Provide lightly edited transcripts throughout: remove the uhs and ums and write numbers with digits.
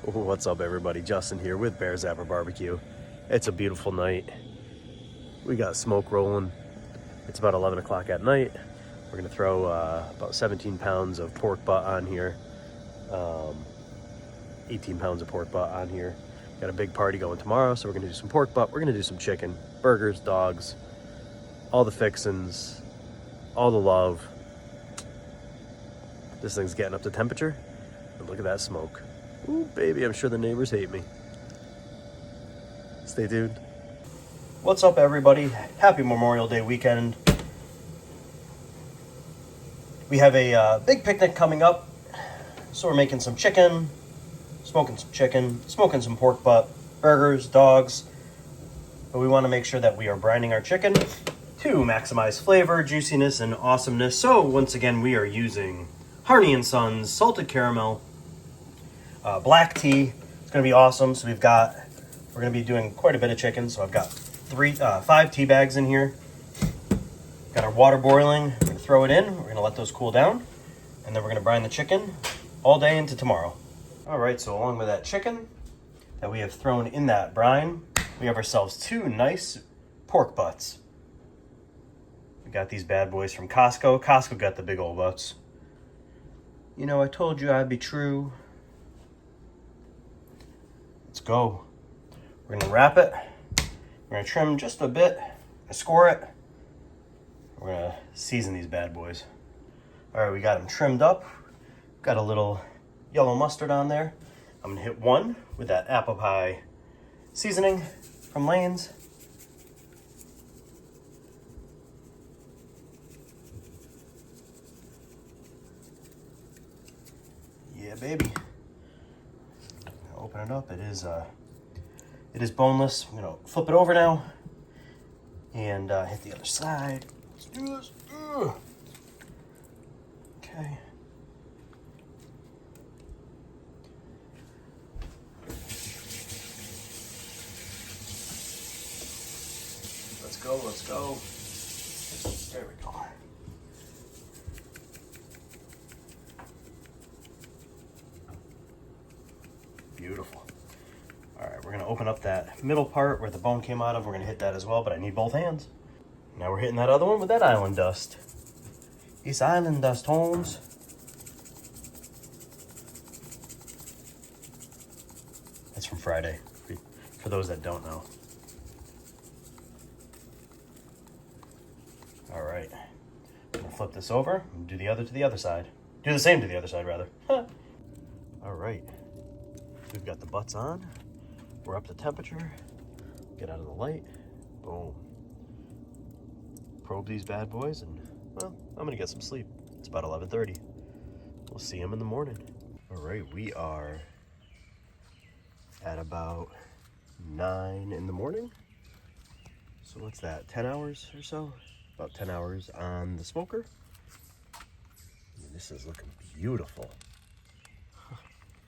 What's up, everybody? Justin here with BBQ. It's a beautiful night. We got smoke rolling. It's about 11 o'clock at night. We're gonna throw about 17 pounds of pork butt on here. 18 pounds of pork butt on here. Got a big party going tomorrow, so we're gonna do some pork butt. We're gonna do some chicken, burgers, dogs, all the fixins, all the love. This thing's getting up to temperature, and look at that smoke. Ooh, baby, I'm sure the neighbors hate me. Stay tuned. What's up, everybody? Happy Memorial Day weekend. We have a big picnic coming up, so we're making some chicken, smoking some pork butt, burgers, dogs. But we want to make sure that we are brining our chicken to maximize flavor, juiciness, and awesomeness. So once again, we are using Harney & Sons salted caramel, black tea. It's going to be awesome. So we're going to be doing quite a bit of chicken. So I've got 5 tea bags in here. Got our water boiling. We're going to throw it in. We're going to let those cool down. And then we're going to brine the chicken all day into tomorrow. All right, so along with that chicken that we have thrown in that brine, we have ourselves 2 nice pork butts. We got these bad boys from Costco. Costco got the big old butts. You know, I told you I'd be true. Let's go. We're gonna wrap it. We're gonna trim just a bit, score it. We're gonna season these bad boys. All right, we got them trimmed up. Got a little yellow mustard on there. I'm gonna hit 1 with that apple pie seasoning from Lane's. Yeah, baby. Open it up. It is boneless. I'm gonna flip it over now and hit the other side. Let's do this. Ugh. Okay. Let's go. Let's go. There we go. Beautiful. All right, we're gonna open up that middle part where the bone came out of. We're gonna hit that as well, but I need both hands. Now we're hitting that other one with that island dust. It's island dust, Holmes. That's from Friday, for those that don't know. All right, I'm gonna flip this over and do the other to the other side. Do the same to the other side, rather. All right. We've got the butts on. We're up to temperature. Get out of the light. Boom. Probe these bad boys, and well, I'm gonna get some sleep. It's about 11:30. We'll see them in the morning. All right, we are at about 9 in the morning. So what's that? 10 hours or so? About 10 hours on the smoker. And this is looking beautiful.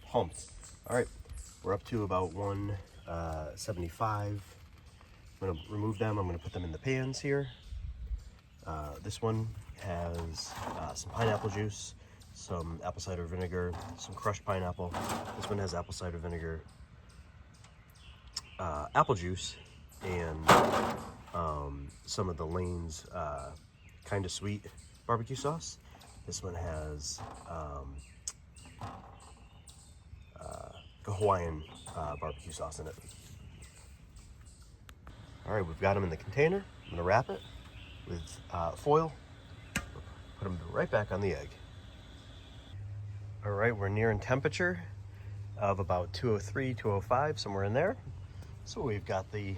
Pumped. All right, we're up to about 175. I'm gonna remove them. I'm gonna put them in the pans here. This one has some pineapple juice, some apple cider vinegar, some crushed pineapple. This one has apple cider vinegar, apple juice, and some of the Lane's kind of sweet barbecue sauce. This one has Hawaiian barbecue sauce in it. All right, we've got them in the container. I'm gonna wrap it with foil, put them right back on the egg. All right, we're nearing temperature of about 203, 205, somewhere in there. So we've got the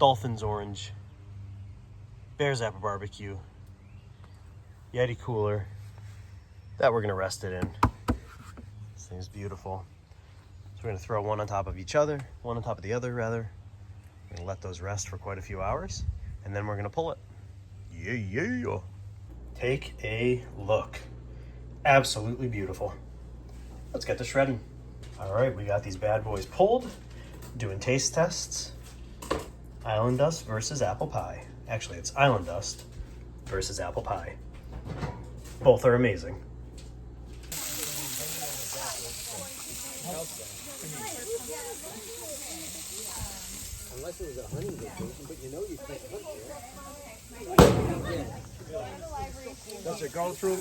Dolphins Orange, BBQ, Yeti cooler that we're gonna rest it in. This thing's beautiful. So we're gonna throw one on top of each other, one on top of the other rather. We're gonna let those rest for quite a few hours, and then we're gonna pull it. Yeah. Take a look. Absolutely beautiful. Let's get to shredding. All right, we got these bad boys pulled, doing taste tests. Island dust versus apple pie. Actually, it's island dust versus apple pie. Both are amazing. else then. Unless it was a hunting vacation, but you know you can't hunt there. Does it go through